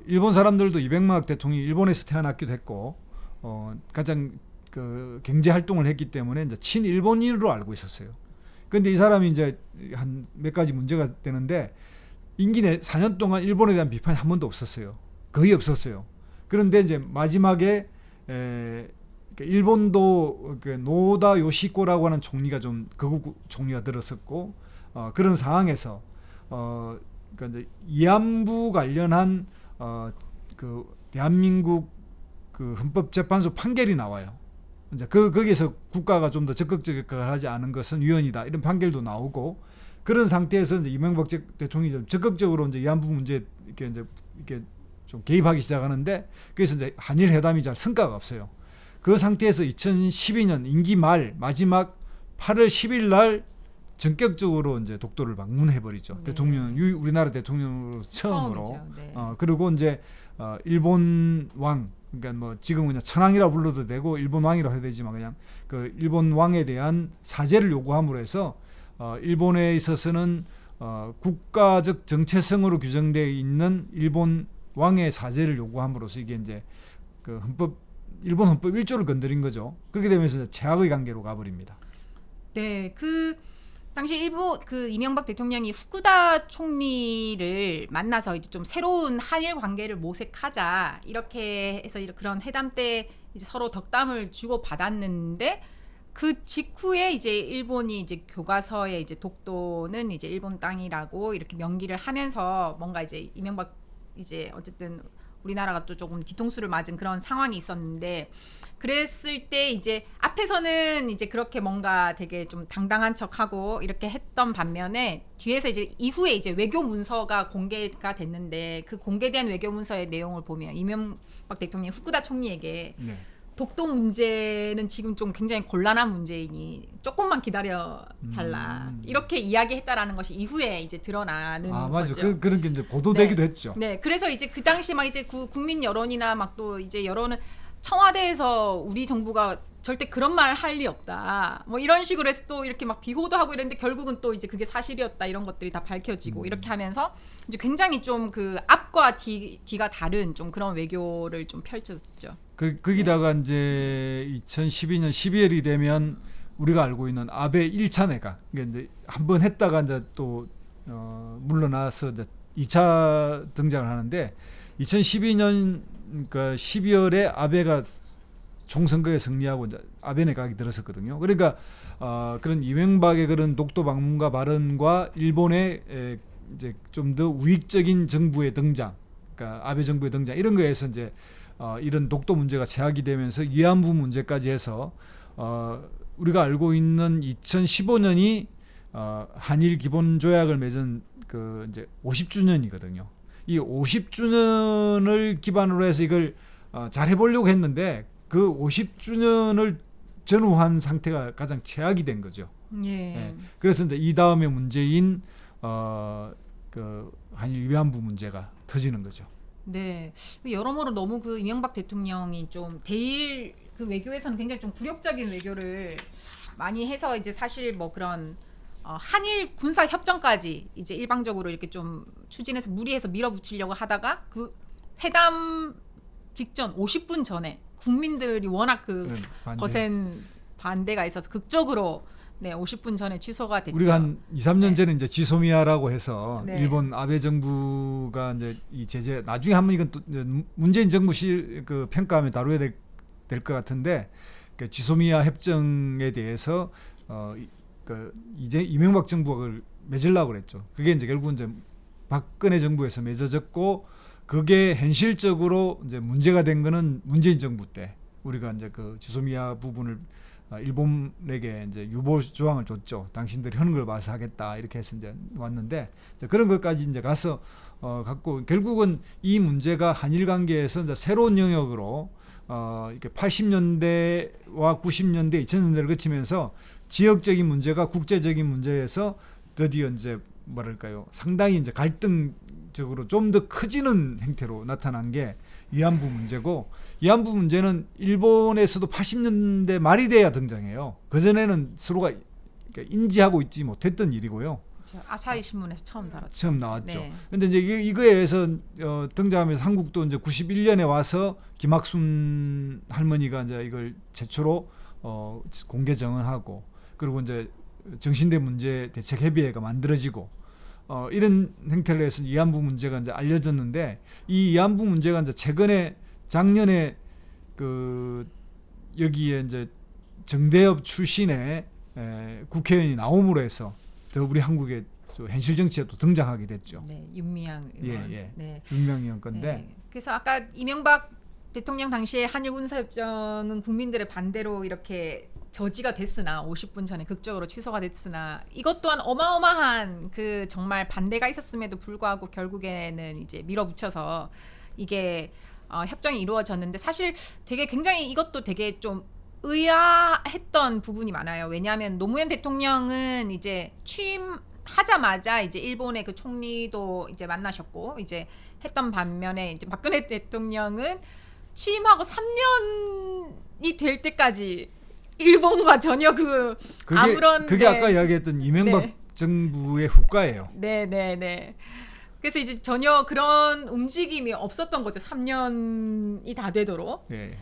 Speaker 1: 일본 사람들도 이명박 대통령이 일본에서 태어났기도 했고 가장 그 경제 활동을 했기 때문에 이제 친일본인으로 알고 있었어요. 그런데 이 사람이 이제 한 몇 가지 문제가 되는데 임기 내 4년 동안 일본에 대한 비판이 한 번도 없었어요. 거의 없었어요. 그런데 이제 마지막에 일본도 그 노다 요시코라고 하는 총리가 좀 극우 총리가 들었었고 그런 상황에서 그러니까 이제 위안부 관련한 그 대한민국 그 헌법재판소 판결이 나와요. 이제 거기서 국가가 좀 더 적극적으로 하지 않은 것은 위헌이다 이런 판결도 나오고 그런 상태에서 이제 이명박 대통령이 좀 적극적으로 이제 위안부 문제 이렇게 좀 개입하기 시작하는데 그래서 이제 한일 회담이 잘 성과가 없어요. 그 상태에서 2012년 임기 말 마지막 8월 10일 날 전격적으로 이제 독도를 방문해 버리죠.
Speaker 2: 네.
Speaker 1: 대통령 우리나라 대통령으로 처음으로.
Speaker 2: 처음이죠. 네.
Speaker 1: 그리고 이제 일본 왕 그러니까 뭐 지금 그냥 천황이라 불러도 되고 일본 왕이라고 해야 되지만 그냥 그 일본 왕에 대한 사죄를 요구함으로 해서 일본에 있어서는 국가적 정체성으로 규정되어 있는 일본 왕의 사죄를 요구함으로써 이게 이제 그 일본 헌법 1조를 건드린 거죠. 그렇게 되면서 최악의 관계로 가버립니다.
Speaker 2: 네, 그 당시 일부 그 이명박 대통령이 후쿠다 총리를 만나서 이제 좀 새로운 한일 관계를 모색하자 이렇게 해서 그런 회담 때 이제 서로 덕담을 주고 받았는데 그 직후에 이제 일본이 이제 교과서에 이제 독도는 이제 일본 땅이라고 이렇게 명기를 하면서 뭔가 이제 이명박 이제 어쨌든 우리나라가 또 조금 뒤통수를 맞은 그런 상황이 있었는데 그랬을 때 이제 앞에서는 이제 그렇게 뭔가 되게 좀 당당한 척하고 이렇게 했던 반면에 뒤에서 이제 이후에 이제 외교 문서가 공개가 됐는데 그 공개된 외교 문서의 내용을 보면 이명박 대통령이 후쿠다 총리에게
Speaker 1: 네.
Speaker 2: 독도 문제는 지금 좀 굉장히 곤란한 문제이니 조금만 기다려 달라 이렇게 이야기했다라는 것이 이후에 이제 드러나는
Speaker 1: 맞아.
Speaker 2: 거죠.
Speaker 1: 그런 게 이제 보도되기도 했죠.
Speaker 2: 네, 그래서 이제 그 당시 막 이제 국민 여론이나 막 또 이제 여론은 청와대에서 우리 정부가 절대 그런 말 할 리 없다. 뭐 이런 식으로 해서 또 이렇게 막 비호도 하고 이랬는데 결국은 또 이제 그게 사실이었다 이런 것들이 다 밝혀지고 이렇게 하면서 이제 굉장히 좀 그 앞과 뒤가 다른 좀 그런 외교를 좀 펼쳤죠.
Speaker 1: 거기다가 이제 2012년 12월이 되면 우리가 알고 있는 아베 1차 내각 이제 한번 했다가 이제 또 물러나서 이제 2차 등장을 하는데 2012년 그러니까 12월에 아베가 총선거에 승리하고 이제 아베 내각이 들었었거든요. 그러니까 그런 이명박의 그런 독도 방문과 발언과 일본의 이제 좀 더 우익적인 정부의 등장, 그러니까 아베 정부의 등장 이런 거에서 이제 이런 독도 문제가 제약이 되면서 위안부 문제까지 해서 우리가 알고 있는 2015년이 한일 기본 조약을 맺은 그 이제 50주년이거든요. 이 50주년을 기반으로 해서 이걸 잘 해보려고 했는데 그 50주년을 전후한 상태가 가장 최악이 된 거죠.
Speaker 2: 예.
Speaker 1: 그래서 이제 이 다음에 문제인 그 한일 위안부 문제가 터지는 거죠.
Speaker 2: 네, 여러모로 너무 그 이명박 대통령이 좀 대일 그 외교에서는 굉장히 좀 굴욕적인 외교를 많이 해서 이제 사실 뭐 그런 한일 군사 협정까지 이제 일방적으로 이렇게 좀 추진해서 무리해서 밀어붙이려고 하다가 그 회담 직전 50분 전에 국민들이 워낙 그 거센 반대가 있어서 극적으로 50분 전에 취소가 됐죠.
Speaker 1: 우리가 한 2, 3년 전에 이제 지소미아라고 해서
Speaker 2: 네.
Speaker 1: 일본 아베 정부가 이제 이 제재 나중에 한번 이건 또 문재인 정부 그 평가하면 다뤄야 될 것 같은데 그 지소미아 협정에 대해서 그 이제 이명박 정부가 그걸 맺으려고 그랬죠. 그게 이제 결국은 이제 박근혜 정부에서 맺어졌고 그게 현실적으로 이제 문제가 된 거는 문재인 정부 때 우리가 이제 그 지소미아 부분을 일본에게 이제 유보 조항을 줬죠. 당신들이 하는 걸 봐서 하겠다 이렇게 해서 이제 왔는데 이제 그런 것까지 이제 가서 갖고 결국은 이 문제가 한일 관계에서 이제 새로운 영역으로 이렇게 80년대와 90년대, 2000년대를 거치면서 지역적인 문제가 국제적인 문제에서 드디어 이제 뭐랄까요 상당히 이제 갈등적으로 좀 더 커지는 형태로 나타난 게 위안부 문제고 위안부 문제는 일본에서도 80년대 말이 돼야 등장해요. 그 전에는 서로가 인지하고 있지 못했던 일이고요.
Speaker 2: 그렇죠. 아사히 신문에서 처음 다뤘죠.
Speaker 1: 처음 나왔죠.
Speaker 2: 네.
Speaker 1: 근데 이제 이거에 의해서 등장하면서 한국도 이제 91년에 와서 김학순 할머니가 이제 이걸 최초로 공개 정언하고 그리고 이제 정신대 문제 대책 협의회가 만들어지고 이런 행태를 해서 위안부 문제가 이제 알려졌는데 이 위안부 문제가 이제 최근에 작년에 그 여기에 이제 정대협 출신의 국회의원이 나옴으로 해서 더 우리 한국의 현실 정치에도 등장하게 됐죠.
Speaker 2: 네, 윤미향 의원.
Speaker 1: 예.
Speaker 2: 네.
Speaker 1: 윤명현 건데.
Speaker 2: 네. 그래서 아까 이명박 대통령 당시에 한일 군사협정은 국민들의 반대로 이렇게 저지가 됐으나 50분 전에 극적으로 취소가 됐으나 이것 또한 어마어마한 그 정말 반대가 있었음에도 불구하고 결국에는 이제 밀어붙여서 이게 협정이 이루어졌는데 사실 되게 굉장히 이것도 되게 좀 의아했던 부분이 많아요. 왜냐하면 노무현 대통령은 이제 취임하자마자 이제 일본의 그 총리도 이제 만나셨고 이제 했던 반면에 이제 박근혜 대통령은 취임하고 3년이 될 때까지 일본과 전혀 아무런
Speaker 1: 그게 아까 이야기했던 이명박 정부의 후과예요.
Speaker 2: 네. 그래서 이제 전혀 그런 움직임이 없었던 거죠. 3년이 다 되도록.
Speaker 1: 예.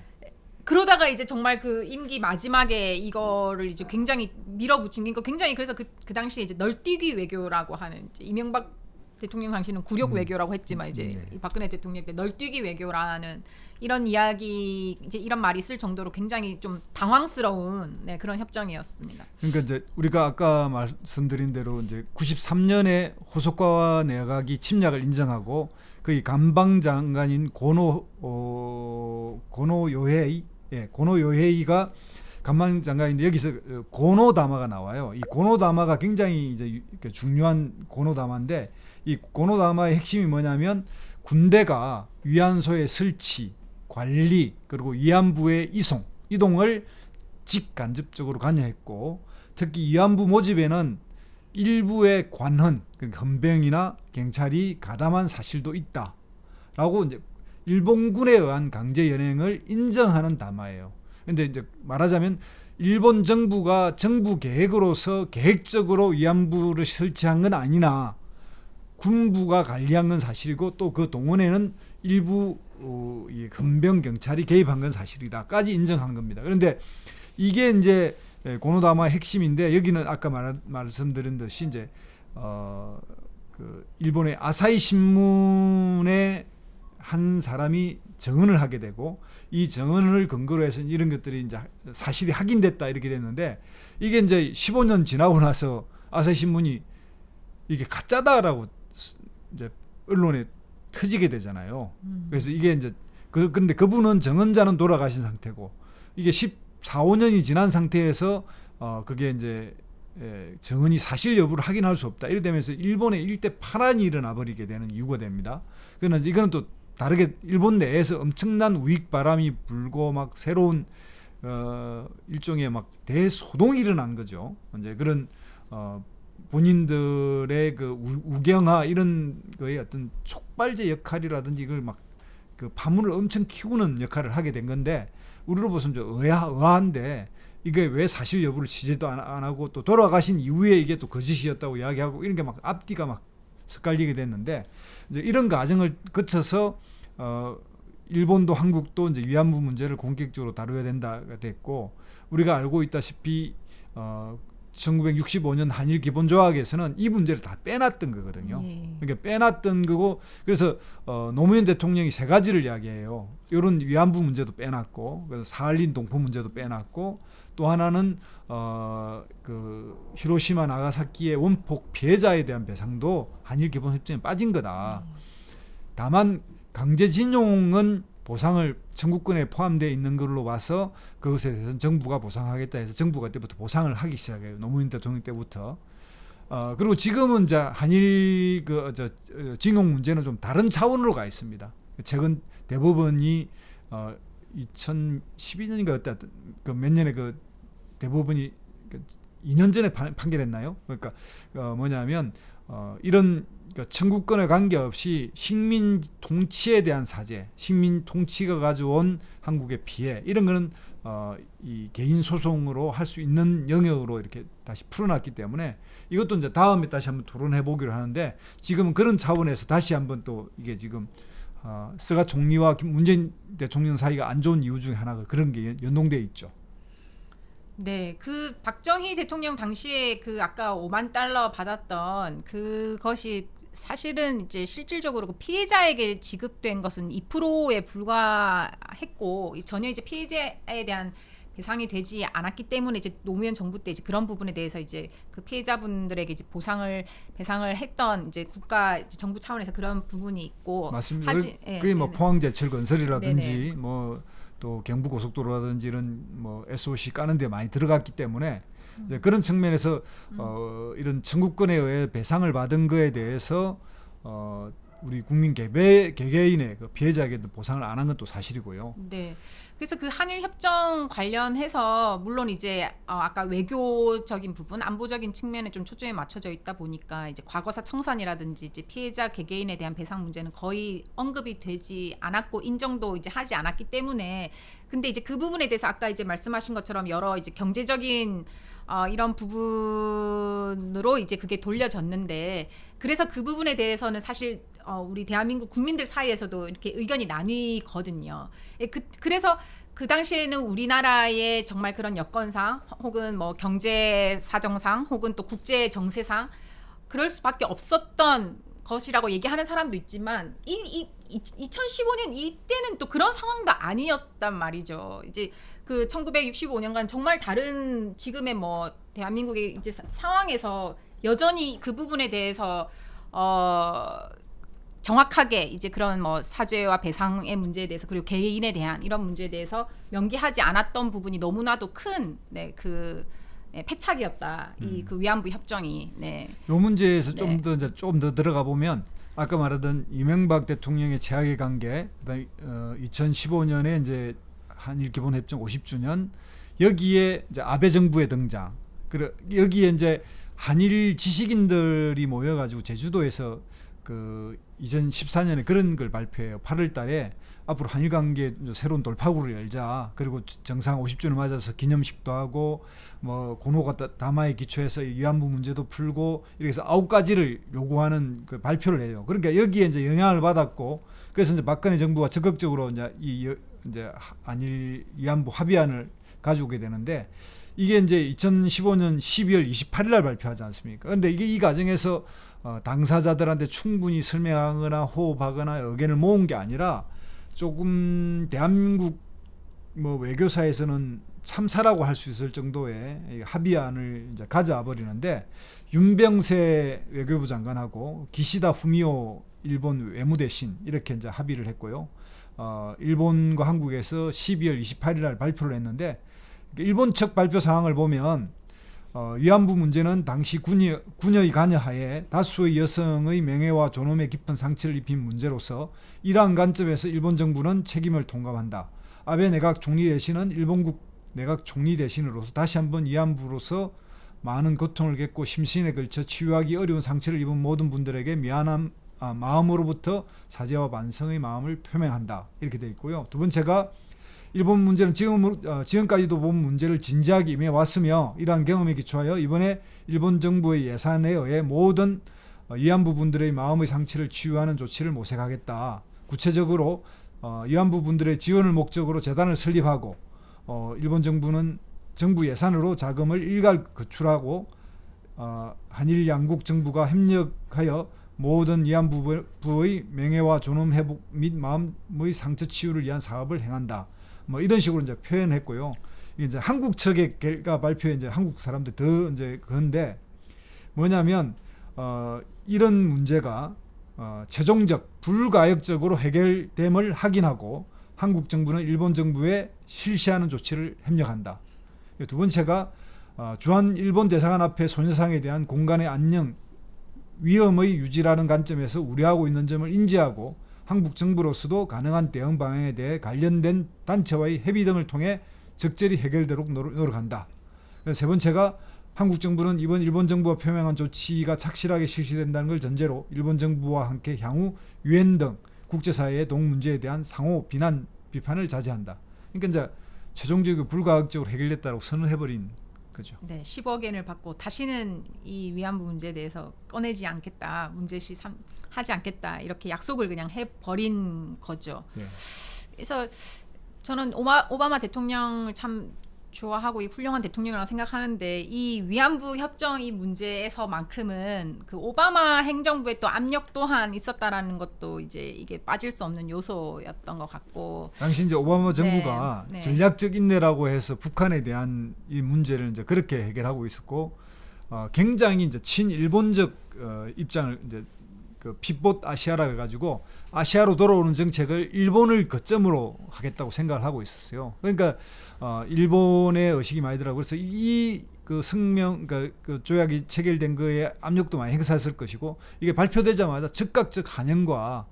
Speaker 2: 그러다가 이제 정말 그 임기 마지막에 이거를 이제 굉장히 밀어붙인 게 굉장히 그래서 그 당시에 이제 널뛰기 외교라고 하는 이제 이명박 대통령 당시는 굴욕 외교라고 했지만 이제
Speaker 1: 네.
Speaker 2: 이 박근혜 대통령 때 널뛰기 외교라는 이런 이야기 이제 이런 말이 있을 정도로 굉장히 좀 당황스러운 네, 그런 협정이었습니다.
Speaker 1: 그러니까 이제 우리가 아까 말씀드린 대로 이제 93년에 호소카와 내각이 침략을 인정하고 거의 간방 장관인 고노 요헤이, 고노 요헤이가 간방 장관인데 여기서 고노다마가 나와요. 이 고노다마가 굉장히 이제 중요한 고노다마인데 이 고노다마의 핵심이 뭐냐면 군대가 위안소의 설치, 관리 그리고 위안부의 이동을 직간접적으로 관여했고 특히 위안부 모집에는 일부의 관헌, 그러니까 헌병이나 경찰이 가담한 사실도 있다라고 이제 일본군에 의한 강제 연행을 인정하는 담화예요. 근데 이제 말하자면 일본 정부가 정부 계획으로서 계획적으로 위안부를 설치한 건 아니나 군부가 관리한 건 사실이고 또 그 동원에는 일부 이 헌병 경찰이 개입한 건 사실이다까지 인정한 겁니다. 그런데 이게 이제 고노다마의 핵심인데 여기는 아까 말씀드린 듯이 이제 그 일본의 아사히 신문의 한 사람이 증언을 하게 되고 이 증언을 근거로 해서 이런 것들이 이제 사실이 확인됐다 이렇게 됐는데 이게 이제 15년 지나고 나서 아사히 신문이 이게 가짜다라고 이제 언론에 터지게 되잖아요. 그래서 이게 이제 그런데 그분은 증언자는 돌아가신 상태고 이게 14, 15년이 지난 상태에서 그게 이제 증언이 사실 여부를 확인할 수 없다. 이래 되면서 일본에 일대 파란이 일어나 버리게 되는 이유가 됩니다. 그러나 이거는 또 다르게 일본 내에서 엄청난 우익 바람이 불고 막 새로운 일종의 막 대소동이 일어난 거죠. 이제 그런 본인들의 그 우경화 이런 거의 어떤 촉발제 역할이라든지 이걸 막 그 파문을 엄청 키우는 역할을 하게 된 건데 우리로 보면 좀 의아한데 이게 왜 사실 여부를 취재도 안 하고 또 돌아가신 이후에 이게 또 거짓이었다고 이야기하고 이런 게 막 앞뒤가 막 섞갈리게 됐는데 이제 이런 과정을 거쳐서 일본도 한국도 이제 위안부 문제를 공격적으로 다뤄야 된다가 됐고 우리가 알고 있다시피 1965년 한일 기본조약에서는 이 문제를 다 빼놨던 거거든요. 그러니까 빼놨던 거고 그래서 노무현 대통령이 세 가지를 이야기해요. 이런 위안부 문제도 빼놨고 그래서 사할린 동포 문제도 빼놨고 또 하나는 그 히로시마 나가사키의 원폭 피해자에 대한 배상도 한일 기본협정에 빠진 거다. 다만 강제징용은 보상을 청구권에 포함되어 있는 걸로 봐서 그것에 대해서는 정부가 보상하겠다 해서 정부가 그때부터 보상을 하기 시작해요. 노무현 대통령 때부터. 그리고 지금은 이제 한일 징용 문제는 좀 다른 차원으로 가 있습니다. 최근 대법원이 2012년인가 그때 그 몇 년에 그 대법원이 2년 전에 판결했나요? 그러니까 뭐냐면 이런 청구권에 관계없이 식민 통치에 대한 사죄, 식민 통치가 가져온 한국의 피해 이런 거는 이 개인 소송으로 할 수 있는 영역으로 이렇게 다시 풀어놨기 때문에 이것도 이제 다음에 다시 한번 토론해 보기로 하는데 지금은 그런 차원에서 다시 한번 또 이게 지금 스가 총리와 문재인 대통령 사이가 안 좋은 이유 중에 하나가 그런 게 연동돼 있죠.
Speaker 2: 네, 그 박정희 대통령 당시에 그 아까 5만 달러 받았던 그것이 사실은 이제 실질적으로 그 피해자에게 지급된 것은 2%에 불과했고 전혀 이제 피해자에 대한 배상이 되지 않았기 때문에 이제 노무현 정부 때 이제 그런 부분에 대해서 이제 그 피해자분들에게 이제 배상을 했던 이제 국가 이제 정부 차원에서 그런 부분이 있고
Speaker 1: 맞습니다. 그게 뭐 포항제철 건설이라든지
Speaker 2: 네네.
Speaker 1: 뭐 또 경부 고속도로라든지 이런 뭐 SOC 까는 데 많이 들어갔기 때문에 이제 그런 측면에서 이런 청구권에 의해 배상을 받은 거에 대해서 우리 국민 개개인의 그 피해자에게도 보상을 안 한 건 또 사실이고요.
Speaker 2: 네. 그래서 그 한일 협정 관련해서 물론 이제 아까 외교적인 부분, 안보적인 측면에 좀 초점이 맞춰져 있다 보니까 이제 과거사 청산이라든지 이제 피해자 개개인에 대한 배상 문제는 거의 언급이 되지 않았고 인정도 이제 하지 않았기 때문에 근데 이제 그 부분에 대해서 아까 이제 말씀하신 것처럼 여러 이제 경제적인 이런 부분으로 이제 그게 돌려졌는데 그래서 그 부분에 대해서는 사실 우리 대한민국 국민들 사이에서도 이렇게 의견이 나뉘거든요. 그래서 그 당시에는 우리나라의 정말 그런 여건상 혹은 뭐 경제 사정상 혹은 또 국제 정세상 그럴 수밖에 없었던 것이라고 얘기하는 사람도 있지만 2015년 이때는 또 그런 상황도 아니었단 말이죠. 이제 그 1965년간 정말 다른 지금의 뭐 대한민국의 이제 상황에서 여전히 그 부분에 대해서 정확하게 이제 그런 뭐 사죄와 배상의 문제에 대해서 그리고 개인에 대한 이런 문제에 대해서 명기하지 않았던 부분이 너무나도 큰 패착이었다. 이 그 위안부 협정이. 네.
Speaker 1: 요 문제에서
Speaker 2: 네.
Speaker 1: 좀 더 들어가 보면 아까 말하던 이명박 대통령의 최악의 관계, 그다음에 2015년에 이제 한일 기본 협정 50주년 여기에 이제 아베 정부의 등장. 그리고 여기에 이제 한일 지식인들이 모여가지고 제주도에서 그 2014년에 그런 걸 발표해요. 8월달에 앞으로 한일 관계 새로운 돌파구를 열자. 그리고 정상 50주년 맞아서 기념식도 하고 뭐 고노가 다마에 기초해서 위안부 문제도 풀고 이렇게 해서 9가지를 요구하는 그 발표를 해요. 그러니까 여기에 이제 영향을 받았고 그래서 이제 박근혜 정부가 적극적으로 이제 한일 위안부 합의안을 가져오게 되는데 이게 이제 2015년 12월 28일 날 발표하지 않습니까? 근데 이게 이 과정에서 당사자들한테 충분히 설명하거나 호흡하거나 의견을 모은 게 아니라 조금 대한민국 뭐 외교사에서는 참사라고 할 수 있을 정도의 합의안을 이제 가져와 버리는데 윤병세 외교부 장관하고 기시다 후미오 일본 외무대신 이렇게 이제 합의를 했고요. 일본과 한국에서 12월 28일 날 발표를 했는데 일본 측 발표 사항을 보면 위안부 문제는 당시 군여의 관여하에 다수의 여성의 명예와 존엄에 깊은 상처를 입힌 문제로서 이러한 관점에서 일본 정부는 책임을 통감한다. 아베 내각 총리 대신은 일본국 내각 총리 대신으로서 다시 한번 위안부로서 많은 고통을 겪고 심신에 걸쳐 치유하기 어려운 상처를 입은 모든 분들에게 미안한 마음으로부터 사죄와 반성의 마음을 표명한다. 이렇게 되어 있고요. 두 번째가 일본 문제는 지금까지도 본 문제를 진지하게 임해왔으며 이러한 경험에 기초하여 이번에 일본 정부의 예산에 의해 모든 위안부 분들의 마음의 상처를 치유하는 조치를 모색하겠다. 구체적으로 위안부 분들의 지원을 목적으로 재단을 설립하고 일본 정부는 정부 예산으로 자금을 일괄 거출하고 한일 양국 정부가 협력하여 모든 위안부의 명예와 존엄 회복 및 마음의 상처 치유를 위한 사업을 행한다. 뭐 이런 식으로 이제 표현했고요. 이게 이제 한국 측의 결과 발표에 이제 한국 사람들 더 이제 그런데 뭐냐면 이런 문제가 최종적 불가역적으로 해결됨을 확인하고 한국 정부는 일본 정부에 실시하는 조치를 협력한다. 두 번째가 주한 일본 대사관 앞에 소녀상에 대한 공간의 안녕 위험의 유지라는 관점에서 우려하고 있는 점을 인지하고 한국 정부로서도 가능한 대응 방향에 대해 관련된 단체와의 협의 등을 통해 적절히 해결되도록 노력한다. 세 번째가 한국 정부는 이번 일본 정부가 표명한 조치가 착실하게 실시된다는 걸 전제로 일본 정부와 함께 향후 유엔 등 국제사회의 동 문제에 대한 상호 비판을 자제한다. 그러니까 이제 최종적으로 불가역적으로 해결됐다고 선언해버린 거죠.
Speaker 2: 네, 10억 엔을 받고 다시는 이 위안부 문제에 대해서 꺼내지 않겠다, 문제시 하지 않겠다 이렇게 약속을 그냥 해버린 거죠.
Speaker 1: 네.
Speaker 2: 그래서 저는 오바마 대통령을 참 좋아하고 이 훌륭한 대통령이라고 생각하는데 이 위안부 협정 이 문제에서만큼은 그 오바마 행정부의 또 압력 또한 있었다라는 것도 이제 이게 빠질 수 없는 요소였던 것 같고
Speaker 1: 당시 이제 오바마 정부가
Speaker 2: 네.
Speaker 1: 전략적 인내라고 해서 북한에 대한 이 문제를 이제 그렇게 해결하고 있었고 굉장히 이제 친일본적 입장을 이제 그 핏봇 아시아라 해가지고 아시아로 돌아오는 정책을 일본을 거점으로 하겠다고 생각을 하고 있었어요. 그러니까 일본의 의식이 많이 들어가고 그래서 이 그 성명 그 조약이 체결된 거에 압력도 많이 행사했을 것이고 이게 발표되자마자 즉각적 환영과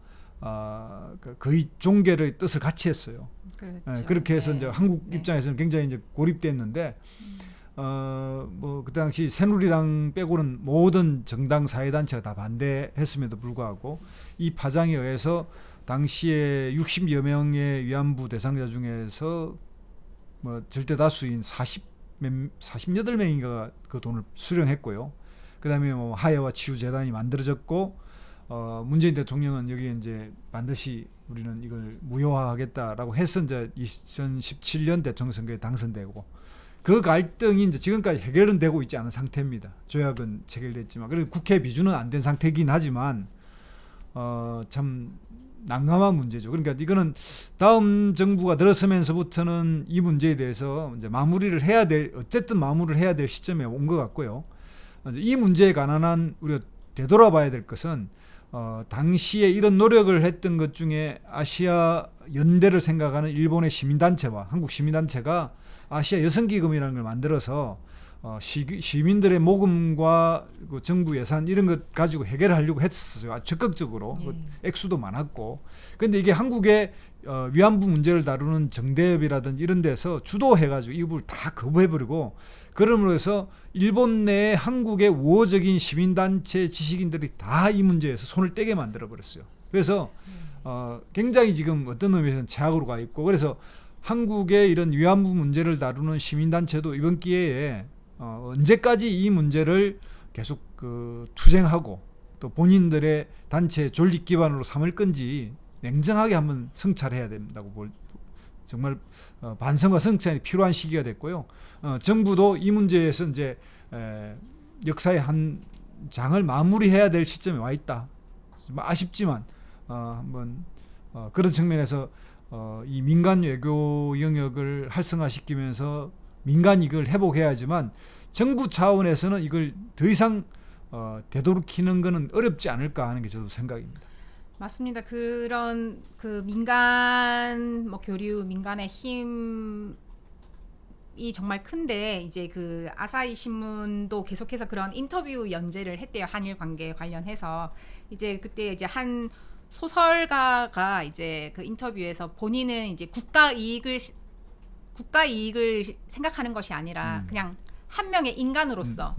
Speaker 1: 거의 종결의 뜻을 같이 했어요.
Speaker 2: 그렇죠.
Speaker 1: 그렇게 해서
Speaker 2: 네.
Speaker 1: 이제 한국
Speaker 2: 네.
Speaker 1: 입장에서는 굉장히 이제 고립됐는데 뭐 그때 당시 새누리당 빼고는 모든 정당 사회단체가 다 반대했음에도 불구하고 이 파장에 의해서 당시에 60여 명의 위안부 대상자 중에서 뭐 절대 다수인 48명인가 그 돈을 수령했고요. 그다음에 뭐 하야와 치유 재단이 만들어졌고 문재인 대통령은 여기에 이제 반드시 우리는 이걸 무효화하겠다라고 해서 이제 2017년 대통령 선거에 당선되고 그 갈등이 이제 지금까지 해결은 되고 있지 않은 상태입니다. 조약은 체결됐지만 그리고 국회 비준은 안 된 상태이긴 하지만 참 난감한 문제죠. 그러니까 이거는 다음 정부가 들어서면서부터는 이 문제에 대해서 이제 어쨌든 마무리를 해야 될 시점에 온 것 같고요. 이 문제에 관한 우리가 되돌아봐야 될 것은 당시에 이런 노력을 했던 것 중에 아시아 연대를 생각하는 일본의 시민단체와 한국 시민단체가 아시아 여성기금이라는 걸 만들어서 시민들의 모금과 그 정부 예산 이런 것 가지고 해결하려고 했었어요. 아주 적극적으로. 그 액수도 많았고. 그런데 이게 한국의 위안부 문제를 다루는 정대협이라든지 이런 데서 주도해가지고 이 부분을 다 거부해버리고, 그러므로 해서 일본 내에 한국의 우호적인 시민단체 지식인들이 다 이 문제에서 손을 떼게 만들어버렸어요. 그래서 굉장히 지금 어떤 의미에서는 최악으로 가 있고, 그래서 한국의 이런 위안부 문제를 다루는 시민단체도 이번 기회에 언제까지 이 문제를 계속 투쟁하고 또 본인들의 단체 존립 기반으로 삼을 건지 냉정하게 한번 성찰해야 된다고 정말 반성과 성찰이 필요한 시기가 됐고요. 정부도 이 문제에서 이제 역사의 한 장을 마무리해야 될 시점에 와 있다. 아쉽지만 한번 그런 측면에서 이 민간 외교 영역을 활성화시키면서 민간 이익을 회복해야지만 정부 차원에서는 이걸 더 이상 되도록이는 것은 어렵지 않을까 하는 게 저도 생각입니다.
Speaker 2: 맞습니다. 그런 그 민간 교류, 민간의 힘이 정말 큰데, 이제 그 아사히 신문도 계속해서 그런 인터뷰 연재를 했대요. 한일 관계 관련해서. 이제 그때 이제 한 소설가가 이제 그 인터뷰에서 본인은 이제 국가 이익을 생각하는 것이 아니라 그냥 한 명의 인간으로서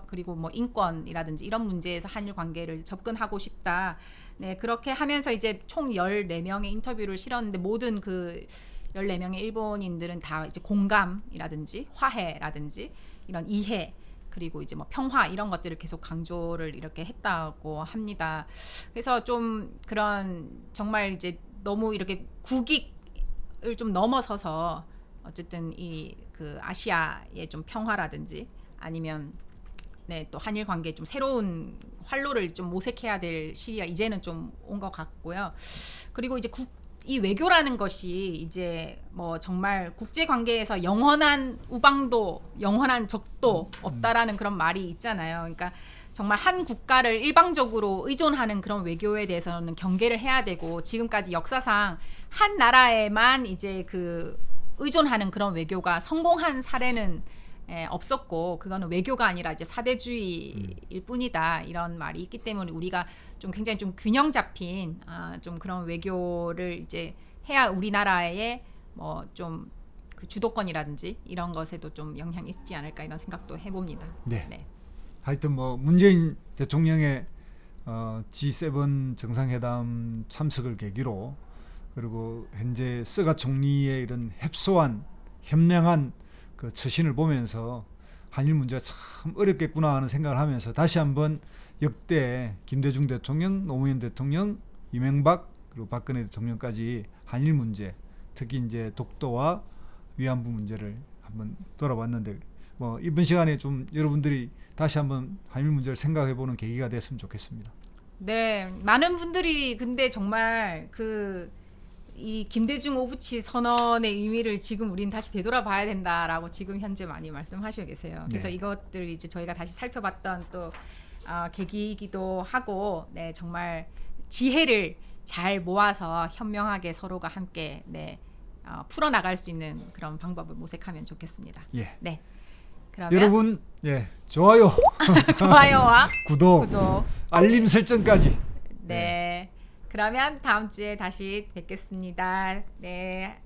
Speaker 2: 그리고 뭐 인권이라든지 이런 문제에서 한일 관계를 접근하고 싶다. 네, 그렇게 하면서 이제 총 14명의 인터뷰를 실었는데, 모든 그 14명의 일본인들은 다 이제 공감이라든지 화해라든지 이런 이해, 그리고 이제 뭐 평화 이런 것들을 계속 강조를 이렇게 했다고 합니다. 그래서 좀 그런 정말 이제 너무 이렇게 국익을 좀 넘어서서 어쨌든 이 그 아시아의 좀 평화라든지 아니면 또 한일 관계에 좀 새로운 활로를 좀 모색해야 될 시기가 이제는 좀 온 것 같고요. 그리고 이제 이 외교라는 것이 이제 뭐 정말 국제 관계에서 영원한 우방도, 영원한 적도 없다라는 그런 말이 있잖아요. 그러니까 정말 한 국가를 일방적으로 의존하는 그런 외교에 대해서는 경계를 해야 되고, 지금까지 역사상 한 나라에만 이제 그 의존하는 그런 외교가 성공한 사례는 없었고, 그거는 외교가 아니라 이제 사대주의일 뿐이다, 이런 말이 있기 때문에 우리가 좀 굉장히 좀 균형 잡힌 좀 그런 외교를 이제 해야 우리나라의 뭐 좀 그 주도권이라든지 이런 것에도 좀 영향이 있지 않을까, 이런 생각도 해봅니다.
Speaker 1: 네. 하여튼 뭐 문재인 대통령의 G7 정상회담 참석을 계기로, 그리고 현재 스가 총리의 이런 협소한 현명한 그 처신을 보면서 한일 문제가 참 어렵겠구나 하는 생각을 하면서 다시 한번 역대 김대중 대통령, 노무현 대통령, 이명박 그리고 박근혜 대통령까지 한일 문제, 특히 이제 독도와 위안부 문제를 한번 돌아봤는데, 뭐 이번 시간에 좀 여러분들이 다시 한번 한일 문제를 생각해보는 계기가 됐으면 좋겠습니다.
Speaker 2: 네, 많은 분들이 근데 정말 이 김대중 오부치 선언의 의미를 지금 우린 다시 되돌아봐야 된다라고 지금 현재 많이 말씀하시고 계세요. 그래서 이것들 이제 저희가 다시 살펴봤던 또 계기이기도 하고, 정말 지혜를 잘 모아서 현명하게 서로가 함께 풀어나갈 수 있는 그런 방법을 모색하면 좋겠습니다. 네, 그러면
Speaker 1: 여러분 좋아요,
Speaker 2: 좋아요와
Speaker 1: 구독, 알림 설정까지.
Speaker 2: 네. 그러면 다음 주에 다시 뵙겠습니다. 네.